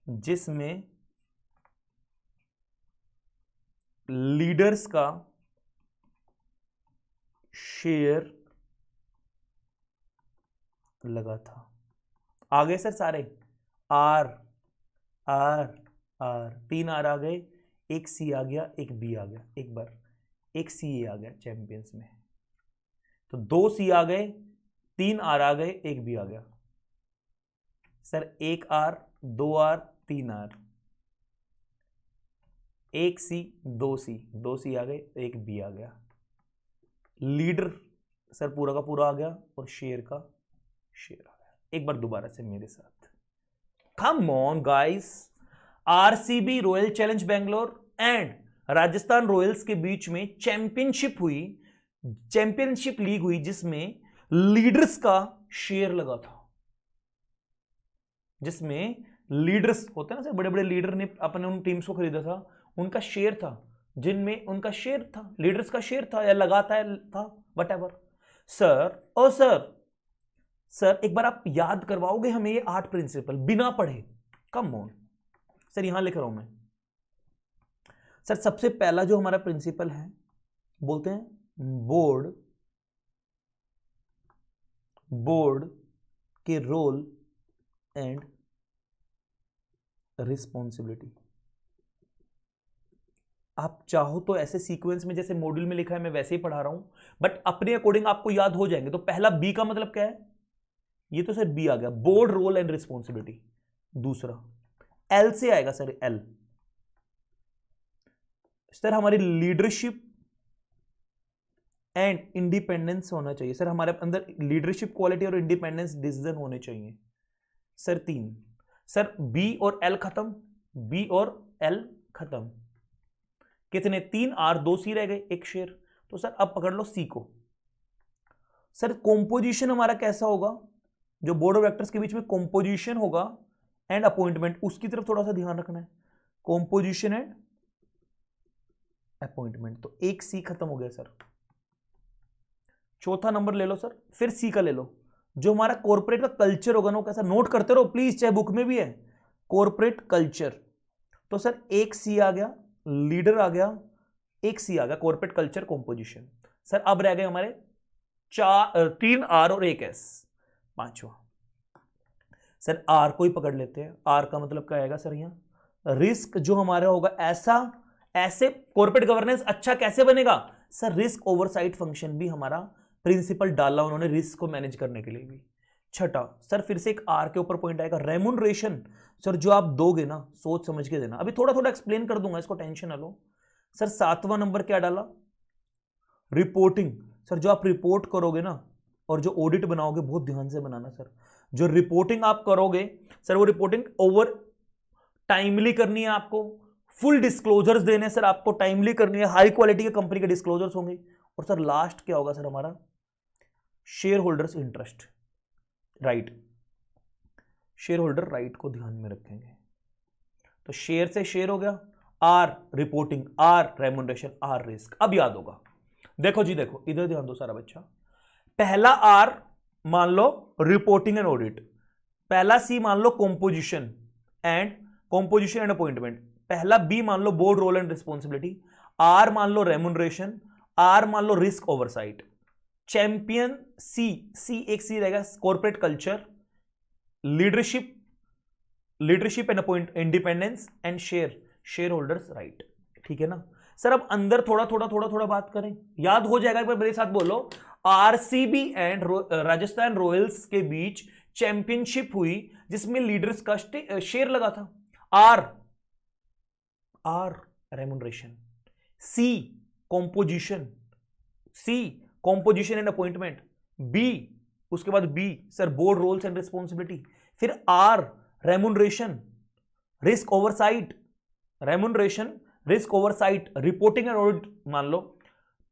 जिसमें लीडर्स का शेयर लगा था। आगे सर सारे आर 3 आर आ गए, एक सी आ गया, एक बी आ गया, एक बार एक सी आ गया चैंपियंस में, तो 2 सी आ गए, 3 आर आ गए, एक बी आ गया। सर 1 आर, 2 आर, 3 आर, 1 सी, 2 सी आ गए, एक बी आ गया। लीडर सर पूरा का पूरा आ गया और शेयर का शेयर आ गया। एक बार दोबारा से मेरे साथ, come on guys, RCB royal challenge Bangalore and Rajasthan Royals के बीच में चैंपियनशिप लीग हुई, जिसमें लीडर्स का शेयर लगा था, जिसमें लीडर्स होते हैं ना सर, बड़े बड़े लीडर ने अपने उन टीम्स को खरीदा था, उनका शेयर था, जिनमें उनका शेयर था, लीडर्स का शेयर था या लगाता था, वटएवर। सर एक बार आप याद करवाओगे हमें ये 8 प्रिंसिपल बिना पढ़े, कम ऑन। सर यहां लिख रहा हूं मैं, सर सबसे पहला जो हमारा प्रिंसिपल है, बोलते हैं बोर्ड के रोल एंड रिस्पॉन्सिबिलिटी। आप चाहो तो ऐसे सीक्वेंस में जैसे मॉड्यूल में लिखा है मैं वैसे ही पढ़ा रहा हूं, बट अपने अकॉर्डिंग आपको याद हो जाएंगे। तो पहला बी का मतलब क्या है, ये तो सर बी आ गया, बोर्ड रोल एंड रिस्पॉन्सिबिलिटी। दूसरा एल से आएगा सर, एल सर हमारी लीडरशिप एंड इंडिपेंडेंस होना चाहिए सर, हमारे अंदर लीडरशिप क्वालिटी और इंडिपेंडेंस डिसीजन होने चाहिए सर। 3 सर बी और एल खत्म, बी और एल खत्म, कितने 3 आर 2 सी रह गए, एक शेर। तो सर अब पकड़ लो सी को। सर कॉम्पोजिशन हमारा कैसा होगा, जो बोर्ड ऑफ डायरेक्टर्स के बीच में कॉम्पोजिशन होगा एंड अपॉइंटमेंट, उसकी तरफ थोड़ा सा ध्यान रखना है, कॉम्पोजिशन एंड अपॉइंटमेंट। तो एक सी खत्म हो गया सर। चौथा नंबर ले लो सर, फिर सी का ले लो, जो हमारा कॉर्पोरेट का कल्चर होगा ना, वो कैसा, नोट करते रहो प्लीज, चाहे बुक में भी है, कॉर्पोरेट कल्चर। तो सर एक सी आ गया, लीडर आ गया, एक सी आ गया, कॉर्पोरेट कल्चर कॉम्पोजिशन। सर अब रह गए हमारे 3 आर और एक एस, पांचवा। सर आर को ही पकड़ लेते हैं। आर का मतलब क्या आएगा सर, यहां रिस्क जो हमारा होगा, ऐसे कॉर्पोरेट गवर्नेंस अच्छा कैसे बनेगा सर, रिस्क ओवरसाइट फंक्शन भी हमारा प्रिंसिपल डाला उन्होंने रिस्क को मैनेज करने के लिए भी। छठा सर फिर से एक आर के ऊपर पॉइंट आएगा, रेमुनरेशन। सर जो आप दोगे ना सोच समझ के देना, अभी थोड़ा थोड़ा एक्सप्लेन कर दूंगा, इसको टेंशन ना लो। सर 7वां नंबर क्या डाला, रिपोर्टिंग। सर जो आप रिपोर्ट करोगे ना और जो ऑडिट बनाओगे, बहुत ध्यान से बनाना सर, जो रिपोर्टिंग आप करोगे सर, वो रिपोर्टिंग ओवर टाइमली करनी है आपको, फुल डिस्क्लोजर्स देने सर आपको, टाइमली करनी है, हाई क्वालिटी के कंपनी के डिस्क्लोजर्स होंगे। और सर लास्ट क्या होगा सर हमारा, share holders interest right, share holder right को ध्यान में रखेंगे। तो शेयर से शेयर हो गया, R reporting, R remuneration, R risk. अब याद होगा, देखो जी देखो, इधर ध्यान दो सारा बच्चा। पहला आर मान लो रिपोर्टिंग एंड ऑडिट, पहला सी मान लो कॉम्पोजिशन एंड अपॉइंटमेंट, पहला बी मान लो board role and responsibility, R मान लो रेमुनरेशन, आर मान लो रिस्क ओवरसाइट, चैंपियन सी एक सी रहेगा corporate culture, leadership and appoint independence and shareholders right. ठीक है ना सर। अब अंदर थोड़ा बात करें, याद हो जाएगा, एक बार मेरे साथ बोलो। आरसीबी एंड राजस्थान रॉयल्स के बीच चैंपियनशिप हुई जिसमें लीडर्स का शेयर लगा था। R remuneration, C composition and appointment, B उसके बाद B sir board roles and responsibility, फिर R remuneration risk oversight, reporting and audit मान लो,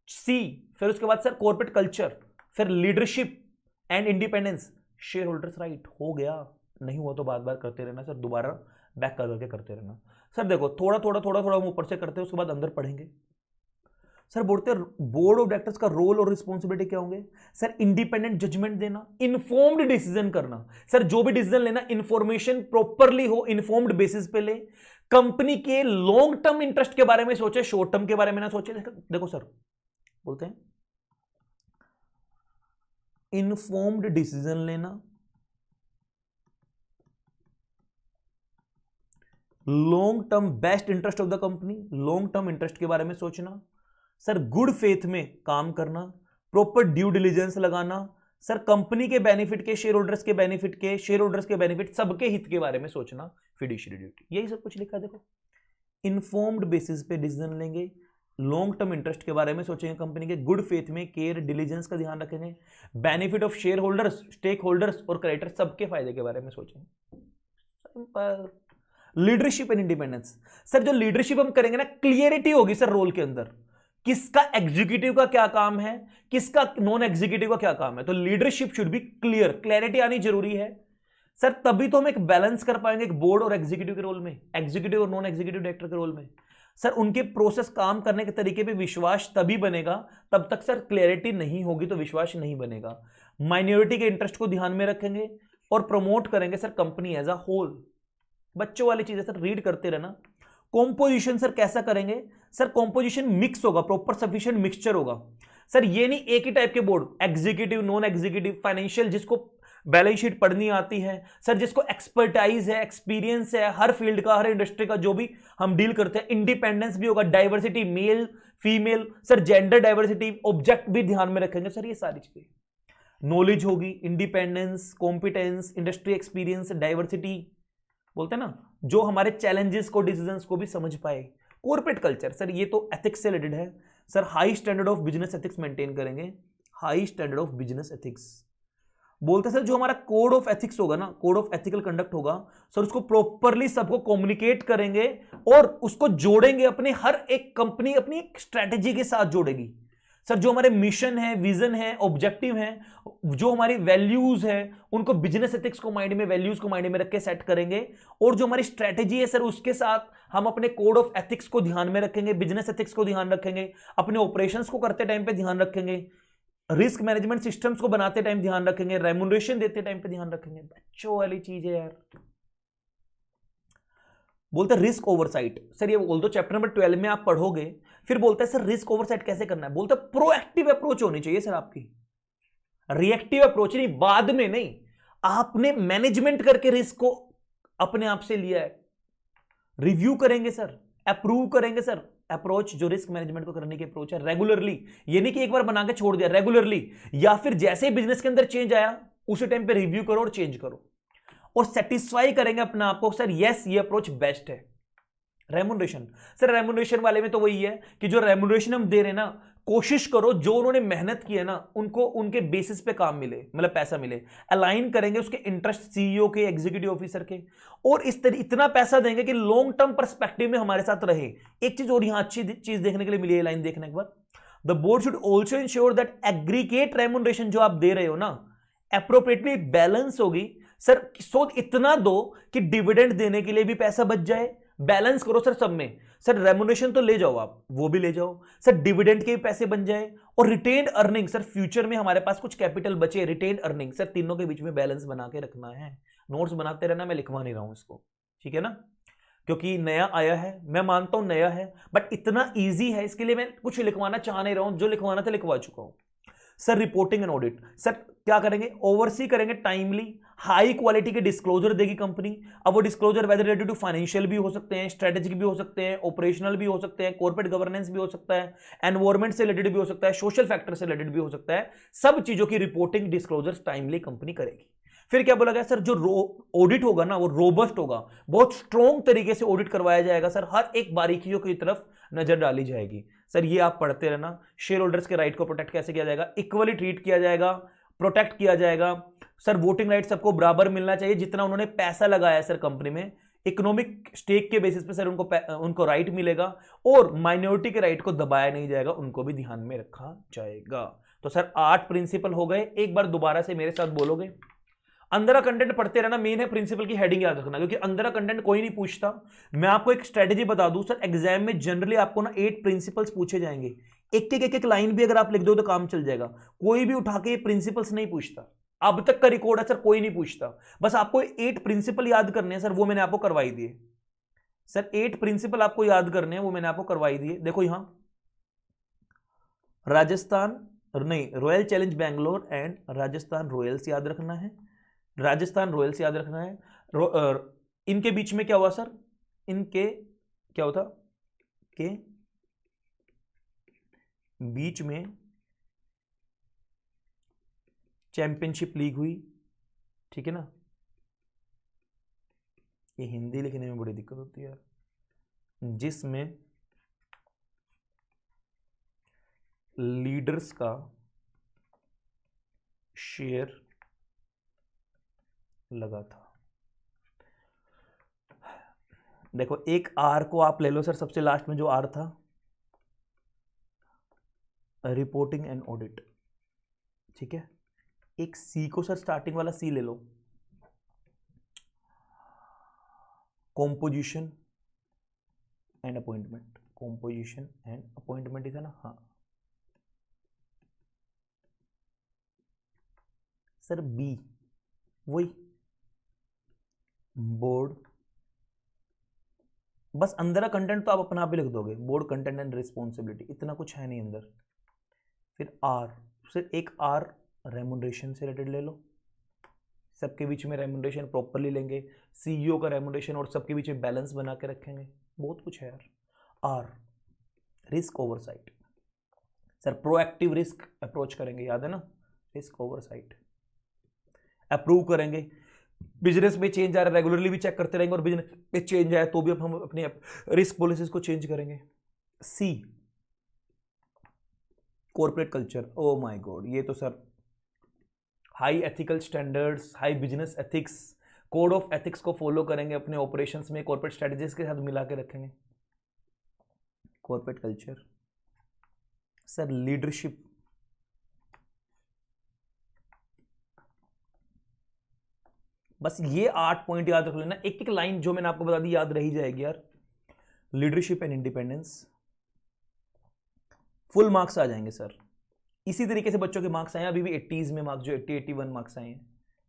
सी फिर उसके बाद सर कॉर्पोरेट कल्चर, फिर leadership and independence, shareholders right. हो गया, नहीं हुआ तो बार बार करते रहना सर, दोबारा बैक करके करते रहना सर। देखो थोड़ा हम ऊपर से करते हैं, उसके बाद अंदर पढ़ेंगे सर। बोलते हैं बोर्ड ऑफ डायरेक्टर्स का रोल और रिस्पॉन्सिबिलिटी क्या होंगे सर, इंडिपेंडेंट जजमेंट देना, इन्फॉर्म्ड डिसीजन करना सर, जो भी डिसीजन लेना इंफॉर्मेशन प्रॉपरली हो, इन्फॉर्म्ड बेसिस पे ले, कंपनी के लॉन्ग टर्म इंटरेस्ट के बारे में सोचे, शॉर्ट टर्म के बारे में ना सोचे। देखो सर बोलते हैं इन्फॉर्म्ड डिसीजन लेना, long term best interest of the company, long term interest के बारे में सोचना सर, गुड फेथ में काम करना, प्रॉपर ड्यू डिलीजेंस लगाना सर, कंपनी के बेनिफिट के, शेयर होल्डर्स के बेनिफिट, सबके हित के बारे में सोचना, फिड्यूशियरी ड्यूटी, यही सब कुछ लिखा है। देखो इन्फॉर्म्ड बेसिस पे डिसीजन लेंगे, लॉन्ग टर्म इंटरेस्ट के बारे में सोचेंगे, कंपनी के गुड फेथ में केयर डिलीजेंस का ध्यान रखेंगे, benefit of shareholders, stakeholders और क्रेडिटर्स सबके फायदे के बारे में सोचेंगे। Simple. Leadership and independence sir, जो लीडरशिप हम करेंगे ना, क्लियरिटी होगी सर रोल के अंदर, किसका एग्जीक्यूटिव का क्या काम है, किसका नॉन एग्जीक्यूटिव का क्या काम है। तो leadership should be clear, clarity आनी जरूरी है सर, तभी तो हम एक बैलेंस कर पाएंगे एक बोर्ड और एग्जीक्यूटिव के रोल में, एग्जीक्यूटिव और नॉन एग्जीक्यूटिव डायरेक्टर के रोल में सर। उनके प्रोसेस काम करने के तरीके पे विश्वास तभी बनेगा, तब तक सर क्लैरिटी नहीं होगी तो विश्वास नहीं बनेगा। माइनॉरिटी के इंटरेस्ट को ध्यान में रखेंगे और प्रमोट करेंगे sir company as a whole. बच्चों वाली चीजें सर रीड करते रहना। कॉम्पोजिशन सर कैसा करेंगे सर, कॉम्पोजिशन मिक्स होगा, प्रॉपर सफिशिएंट मिक्सचर होगा सर। ये नहीं एक ही टाइप के board, executive, non executive, financial जिसको बैलेंस शीट पढ़नी आती है सर, जिसको एक्सपर्टाइज है, एक्सपीरियंस है हर फील्ड का, हर इंडस्ट्री का जो भी हम डील करते हैं, इंडिपेंडेंस भी होगा, diversity male female sir, gender diversity, object भी ध्यान में रखेंगे सर। ये सारी चीजें, नॉलेज होगी, independence, competence, industry experience, diversity, बोलते हैं ना, जो हमारे चैलेंजेस को, डिसीजंस को भी समझ पाए। कॉर्पोरेट कल्चर सर, ये तो एथिक्स से रिलेटेड है, sir high standard of business ethics maintain करेंगे, high standard of business ethics. बोलते सर जो हमारा कोड ऑफ एथिक्स होगा ना, कोड ऑफ एथिकल कंडक्ट होगा सर, उसको प्रॉपरली सबको कम्युनिकेट करेंगे और उसको जोड़ेंगे अपने हर एक कंपनी अपनी एक स्ट्रेटेजी के साथ जोड़ेगी। सर जो हमारे मिशन है, विजन है, ऑब्जेक्टिव है, जो हमारी वैल्यूज है, उनको बिजनेस एथिक्स को माइंड में, वैल्यूज को माइंड में रख के सेट करेंगे, और जो हमारी स्ट्रेटेजी है सर उसके साथ हम अपने कोड ऑफ एथिक्स को ध्यान में रखेंगे, बिजनेस एथिक्स को ध्यान रखेंगे, अपने ऑपरेशंस को करते टाइम पे ध्यान रखेंगे, रिस्क मैनेजमेंट सिस्टम्स को बनाते टाइम ध्यान रखेंगे, रेम्यूनरेशन देते टाइम पे ध्यान रखेंगे। बच्चों वाली चीज है यार। बोलते रिस्क ओवरसाइट, सर ये बोल दो चैप्टर नंबर 12 में आप पढ़ोगे, फिर बोलते हैं सर रिस्क ओवरसाइट कैसे करना है। बोलते प्रोएक्टिव अप्रोच होनी चाहिए सर आपकी, रिएक्टिव अप्रोच नहीं, बाद में नहीं, आपने मैनेजमेंट करके रिस्क को अपने आप से लिया है, रिव्यू करेंगे सर, अप्रूव करेंगे सर। अप्रोच जो रिस्क मैनेजमेंट को करने की अप्रोच है रेगुलरली, ये नहीं कि एक बार बना के छोड़ दिया, रेगुलरली, या फिर जैसे बिजनेस के अंदर चेंज आया उसी टाइम पे रिव्यू करो और चेंज करो, और सेटिस्फाई करेंगे अपने आप को सर यस ये अप्रोच बेस्ट है। रेम्यूनरेशन, सर रेम्यूनरेशन वाले में तो वही है कि जो रेम्यूनरेशन हम दे रहे हैं ना, कोशिश करो जो उन्होंने मेहनत की है ना उनको उनके बेसिस पे काम मिले, मतलब पैसा मिले, अलाइन करेंगे उसके इंटरेस्ट सीईओ के, एग्जीक्यूटिव ऑफिसर के, और इस तरह इतना पैसा देंगे कि लॉन्ग टर्म पर्सपेक्टिव में हमारे साथ रहे। एक चीज और यहां अच्छी चीज देखने के लिए मिली है लाइन देखने के बाद, the board should also ensure that aggregate remuneration जो आप दे रहे हो ना एप्रोप्रिएटली बैलेंस होगी। सर सो इतना दो कि डिविडेंड देने के लिए भी पैसा बच जाए, बैलेंस करो सर सब में। सर रेम्यूनरेशन तो ले जाओ आप, वो भी ले जाओ सर, डिविडेंड के भी पैसे बन जाए, और रिटेन्ड अर्निंग, सर फ्यूचर में हमारे पास कुछ कैपिटल बचे, रिटेन्ड अर्निंग, सर तीनों के बीच में बैलेंस बना के रखना है। नोट्स बनाते रहना, मैं लिखवा नहीं रहा हूं इसको, ठीक है ना, क्योंकि नया आया है, मैं मानता हूं नया है, बट इतना ईजी है इसके लिए मैं कुछ लिखवाना चाह नहीं रहा हूं, जो लिखवाना था लिखवा चुका हूं। Sir reporting and audit, sir क्या करेंगे, ओवरसी करेंगे, टाइमली हाई क्वालिटी के डिस्क्लोजर देगी कंपनी। अब वो disclosure whether related to financial भी हो सकते हैं, स्ट्रेटेजिक भी हो सकते हैं, ऑपरेशनल भी हो सकते हैं, कॉर्पोरेट गवर्नेंस भी हो सकता है, एनवायरमेंट से रिलेटेड भी हो सकता है, सोशल फैक्टर से रिलेटेड भी हो सकता है। सब चीजों की रिपोर्टिंग डिस्क्लोजर टाइमली कंपनी करेगी। फिर क्या बोला गया सर, जो ऑडिट होगा ना वो रोबस्ट होगा, बहुत स्ट्रॉन्ग तरीके से ऑडिट करवाया जाएगा सर, हर एक बारीकियों की तरफ नजर डाली जाएगी। सर ये आप पढ़ते रहना। शेयर होल्डर्स के राइट को प्रोटेक्ट कैसे किया जाएगा, इक्वली ट्रीट किया जाएगा, प्रोटेक्ट किया जाएगा। सर वोटिंग राइट सबको बराबर मिलना चाहिए, जितना उन्होंने पैसा लगाया है सर कंपनी में, इकोनॉमिक स्टेक के बेसिस पे सर उनको राइट मिलेगा, और माइनॉरिटी के राइट को दबाया नहीं जाएगा, उनको भी ध्यान में रखा जाएगा। तो सर 8 प्रिंसिपल हो गए, एक बार दोबारा से मेरे साथ बोलोगे। अंदर का कंटेंट पढ़ते रहना, मेन है प्रिंसिपल की हेडिंग याद रखना, क्योंकि अंदर का कंटेंट कोई नहीं पूछता। मैं आपको एक स्ट्रेटेजी बता दूं सर, एग्जाम में जनरली आपको ना 8 प्रिंसिपल्स पूछे जाएंगे, एक लाइन भी अगर आप लिख दो तो काम चल जाएगा। कोई भी उठा के प्रिंसिपल्स नहीं पूछता, अब तक का रिकॉर्ड है सर, कोई नहीं पूछता। बस आपको 8 प्रिंसिपल याद करने हैं सर, वो मैंने आपको करवाई दिए सर, 8 प्रिंसिपल आपको याद करने हैं, वो मैंने आपको करवाई दिए। देखो यहां राजस्थान नहीं, royal challenge Bangalore and Rajasthan Royals याद रखना है, राजस्थान रॉयल्स याद रखना है। इनके बीच में क्या हुआ सर, इनके क्या होता के बीच में चैंपियनशिप लीग हुई, ठीक है ना। ये हिंदी लिखने में बड़ी दिक्कत होती है यार, जिसमें लीडर्स का शेयर लगा था। देखो एक आर को आप ले लो सर, सबसे लास्ट में जो आर था, रिपोर्टिंग एंड ऑडिट, ठीक है। एक सी को सर, स्टार्टिंग वाला सी ले लो, composition and appointment, composition and appointment ही था ना, हाँ। सर बी वही बोर्ड, बस अंदर का कंटेंट तो आप अपना आप ही लिख दोगे, बोर्ड कंटेंट एंड रिस्पॉन्सिबिलिटी, इतना कुछ है नहीं अंदर। फिर आर, फिर एक आर रेम्यूनरेशन से रिलेटेड ले लो, सबके बीच में रेम्यूनरेशन प्रॉपरली लेंगे, सीईओ का रेम्यूनरेशन और सबके बीच में बैलेंस बना के रखेंगे, बहुत कुछ है यार। R risk oversight, sir proactive risk approach करेंगे, याद है ना, रिस्क ओवरसाइट। अप्रूव करेंगे, बिजनेस में चेंज आ रहा है रेगुलरली भी चेक करते रहेंगे, और बिजनेस में चेंज आए तो भी हम अपनी रिस्क पॉलिसीज को चेंज करेंगे। C corporate culture, oh my God, ये तो sir high ethical standards, high business ethics, code of ethics को फॉलो करेंगे अपने ऑपरेशंस में, कॉर्पोरेट स्ट्रेटजीज के साथ मिला के रखेंगे। कॉर्पोरेट कल्चर सर, लीडरशिप, बस ये 8 पॉइंट याद रख लेना, एक एक लाइन जो मैंने आपको बता दी याद रही जाएगी यार। Leadership and independence, full marks आ जाएंगे सर। इसी तरीके से बच्चों के मार्क्स आए, अभी भी 80s में मार्क्स, जो 80-81 मार्क्स आए हैं,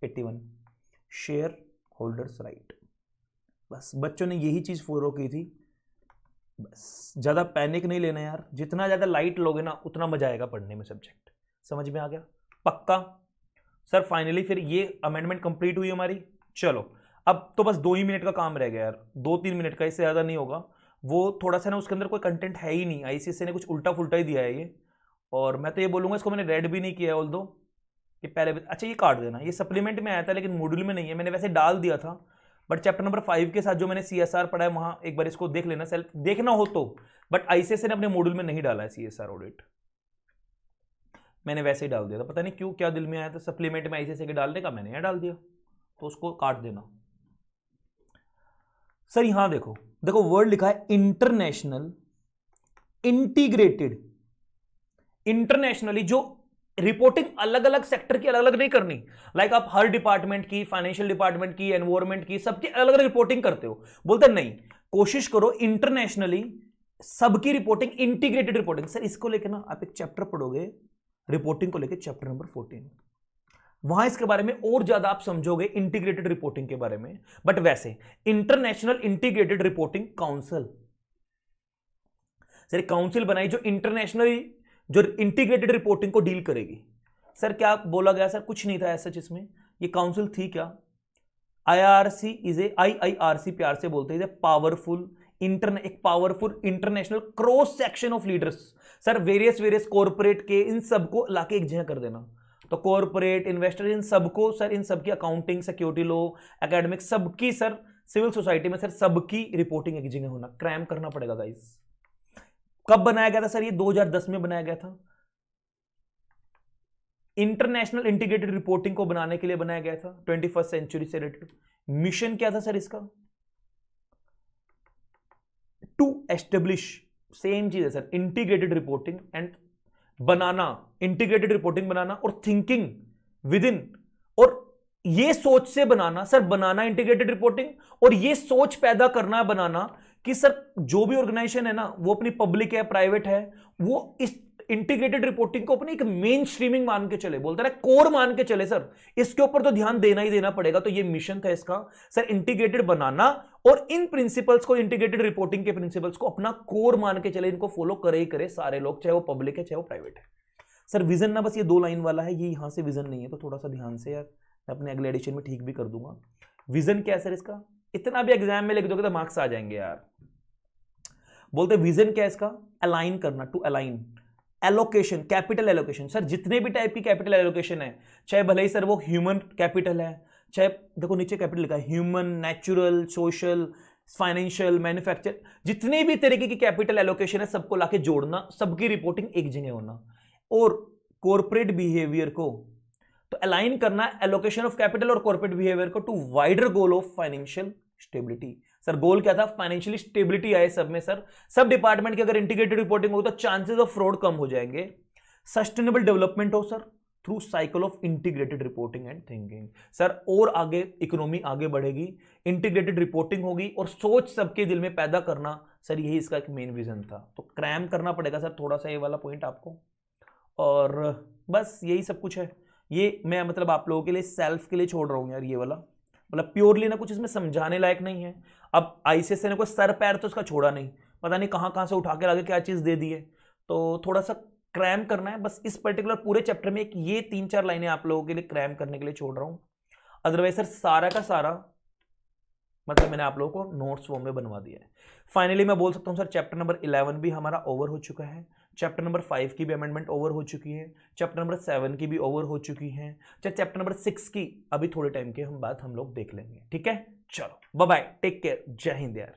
81। शेयर होल्डर्स राइट, बस बच्चों ने यही चीज फॉलो की थी। बस ज्यादा पैनिक नहीं लेना यार, जितना ज्यादा लाइट लोगे ना उतना मजा आएगा पढ़ने में, सब्जेक्ट समझ में आ गया पक्का सर। फाइनली फिर ये अमेंडमेंट कंप्लीट हुई हमारी। चलो अब तो बस 2 ही मिनट का काम रह गया यार, 2-3 मिनट का, इससे ज्यादा नहीं होगा। वो थोड़ा सा ना उसके अंदर कोई कंटेंट है ही नहीं, आईसीएसई ने कुछ उल्टा फुल्टा ही दिया है ये, और मैं तो ये बोलूंगा इसको मैंने रेड भी नहीं किया है, ऑल्दो ये पहले अच्छा ये काट देना, ये सप्लीमेंट में आया था लेकिन मॉड्यूल में नहीं है, मैंने वैसे डाल दिया था, बट चैप्टर नंबर 5 के साथ जो मैंने सीएसआर पढ़ा है वहां एक बार इसको देख लेना, सेल्फ देखना हो तो। बट आईसीएसई ने अपने मॉड्यूल में नहीं डाला है सीएसआर ऑडिट, मैंने वैसे ही डाल दिया था, पता नहीं क्यों क्या दिल में आया था सप्लीमेंट में आईसीएसई के डालने का, मैंने यहाँ डाल दिया, तो उसको काट देना सर। यहां देखो देखो वर्ड लिखा है इंटरनेशनल इंटीग्रेटेड, इंटरनेशनली जो रिपोर्टिंग अलग अलग सेक्टर की अलग अलग नहीं करनी, लाइक आप हर डिपार्टमेंट की, फाइनेंशियल डिपार्टमेंट की, एनवायरमेंट की, सबकी अलग अलग रिपोर्टिंग करते हो, बोलते नहीं, कोशिश करो इंटरनेशनली सबकी रिपोर्टिंग, इंटीग्रेटेड रिपोर्टिंग। सर इसको लेकर ना आप एक चैप्टर पढ़ोगे रिपोर्टिंग को लेकर, चैप्टर नंबर 14, वहां इसके बारे में और ज्यादा आप समझोगे इंटीग्रेटेड रिपोर्टिंग के बारे में। बट वैसे international integrated reporting council, sir council बनाई जो इंटरनेशनल जो इंटीग्रेटेड रिपोर्टिंग को डील करेगी। सर क्या बोला गया सर, कुछ नहीं था ऐसा जिसमें, ये काउंसिल थी क्या, आईआरसी इज ए, आईआईआरसी प्यार से बोलते हैं, पावरफुल एक powerful international cross section of leaders. Sir various corporate के इन सबको लाके एक जगह कर देना, तो कॉर्पोरेट इन्वेस्टर इन सबको सर, इन सबकी अकाउंटिंग, सिक्योरिटी लॉ, एकेडमिक, सबकी सर, सिविल सोसाइटी में सर सबकी रिपोर्टिंग एक जगह होना, क्रैम करना पड़ेगा गाइस। कब बनाया गया था सर, ये 2010 में बनाया गया था, इंटरनेशनल इंटीग्रेटेड रिपोर्टिंग को बनाने के लिए बनाया गया था, 21st सेंचुरी से रिलेटेड। मिशन क्या था सर इसका, टू एस्टेब्लिश, सेम चीज है सर, इंटीग्रेटेड रिपोर्टिंग एंड बनाना, इंटीग्रेटेड रिपोर्टिंग बनाना और थिंकिंग विद इन, और ये सोच से बनाना सर, बनाना इंटीग्रेटेड रिपोर्टिंग, और ये सोच पैदा करना बनाना कि सर जो भी ऑर्गेनाइजेशन है ना, वो अपनी पब्लिक है, प्राइवेट है, वो इस इंटीग्रेटेड रिपोर्टिंग को अपनी एक मेन स्ट्रीमिंग मान के चले, बोलते हैं कोर मान के चले सर, इसके ऊपर तो ध्यान देना ही देना पड़ेगा। तो ये मिशन था इसका सर, इंटीग्रेटेड बनाना, और इन प्रिंसिपल्स को, इंटीग्रेटेड रिपोर्टिंग के प्रिंसिपल्स को अपना कोर मान के चले, इनको फॉलो करे ही करे सारे लोग, चाहे वो पब्लिक है चाहे वो प्राइवेट है। सर विजन ना बस ये 2 लाइन वाला है, ये यहां से विजन नहीं है, तो थोड़ा सा ध्यान से यार, मैं अपने अगले एडिशन में ठीक भी कर दूंगा। विजन क्या है सर इसका, इतना भी एग्जाम में लिख दोगे तो मार्क्स आ जाएंगे यार। बोलते विजन क्या है इसका, अलाइन करना, to align, allocation, capital allocation, sir जितने भी टाइप की कैपिटल एलोकेशन है, चाहे भले ही सर वो ह्यूमन कैपिटल है, चाहे देखो नीचे कैपिटल लिखा है, human, natural, social, financial, manufacture, जितने भी तरीके की कैपिटल एलोकेशन है सबको लाके जोड़ना, सबकी रिपोर्टिंग एक जगह होना, और कॉर्पोरेट बिहेवियर को तो अलाइन करना, एलोकेशन ऑफ कैपिटल और कॉर्पोरेट बिहेवियर को to wider goal of financial stability. Sir goal क्या था, फाइनेंशियली स्टेबिलिटी आए सब में सर, सब डिपार्टमेंट की अगर इंटीग्रेटेड रिपोर्टिंग हो तो चांसेस ऑफ फ्रॉड कम हो जाएंगे। सस्टेनेबल डेवलपमेंट हो sir through cycle of integrated reporting and thinking, sir और आगे इकोनॉमी आगे बढ़ेगी, इंटीग्रेटेड रिपोर्टिंग होगी और सोच सबके दिल में पैदा करना, सर यही इसका एक मेन विजन था। तो क्रैम करना पड़ेगा सर थोड़ा सा ये वाला पॉइंट आपको, और बस यही सब कुछ है। ये मैं मतलब आप लोगों के लिए सेल्फ के लिए छोड़ रहा हूं यार, ये वाला मतलब प्योरली ना कुछ इसमें समझाने लायक नहीं है। अब आईसीएसई ने कोई सर पैर तो उसका छोड़ा नहीं, पता नहीं कहां कहां से उठा के लाके क्या चीज दे दी है, तो थोड़ा सा क्रैम करना है बस इस पर्टिकुलर पूरे चैप्टर में, एक ये 3-4 लाइनें आप लोगों के लिए क्रैम करने के लिए छोड़ रहा हूं। अदरवाइज सर सारा का सारा मतलब मैंने आप लोगों को नोट्स फॉर्म में बनवा दिया है। फाइनली मैं बोल सकता हूं सर चैप्टर नंबर 11 भी हमारा ओवर हो चुका है, चैप्टर नंबर 5 की भी अमेंडमेंट ओवर हो चुकी है, चैप्टर नंबर 7 की भी ओवर हो चुकी है, चाहे चैप्टर नंबर 6 की अभी थोड़े टाइम के हम बात हम लोग देख लेंगे। ठीक है, चलो बाय बाय, टेक केयर, जय हिंद यार।